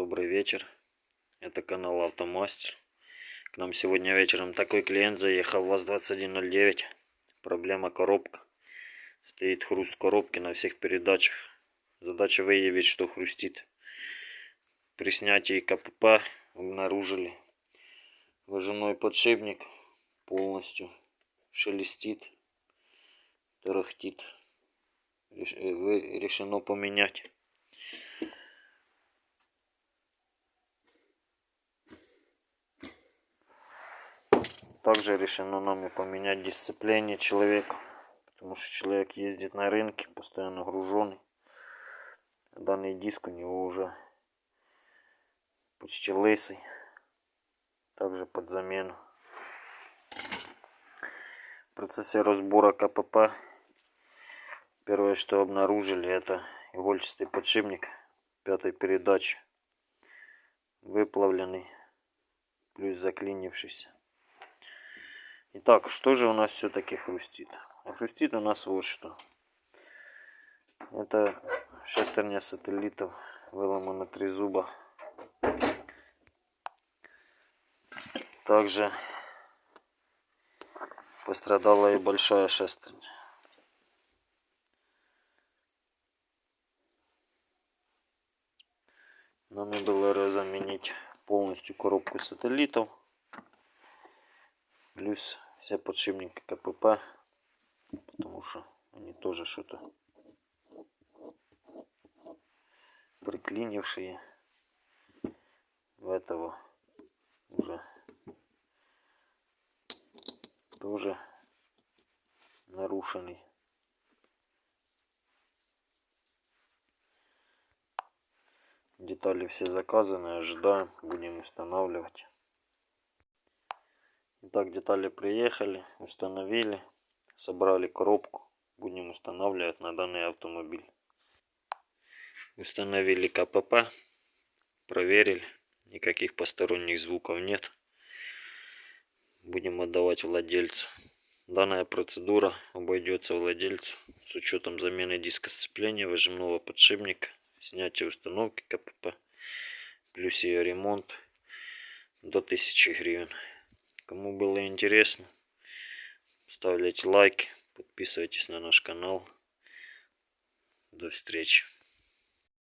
Добрый вечер. Это канал Автомастер. К нам сегодня вечером такой клиент заехал, ВАЗ-2109. Проблема коробка. Стоит хруст коробки на всех передачах. Задача выявить, что хрустит. При снятии КПП обнаружили выжимной подшипник полностью шелестит, тарахтит. Решено поменять. Также решено нами поменять дисципление человека, потому что человек ездит на рынке, постоянно груженный. Данный диск у него уже почти лысый, также под замену. В процессе разбора КПП первое, что обнаружили, это игольчатый подшипник пятой передачи, выплавленный плюс заклинившийся. Итак, что же у нас все-таки хрустит? А хрустит у нас вот что. Это шестерня сателлитов, выломано 3 зуба. Также пострадала и большая шестерня. Нам было заменить полностью коробку сателлитов, плюс все подшипники КПП, потому что они тоже что-то приклинившие. В этого уже тоже нарушенный. Детали все заказаны, ожидаем, будем устанавливать. Итак, детали приехали, установили, собрали коробку, будем устанавливать на данный автомобиль. Установили КПП, проверили, никаких посторонних звуков нет. Будем отдавать владельцу. Данная процедура обойдется владельцу с учетом замены диска сцепления, выжимного подшипника, снятия установки КПП, плюс ее ремонт до 1000 гривен. Кому было интересно, ставьте лайки, подписывайтесь на наш канал. До встречи.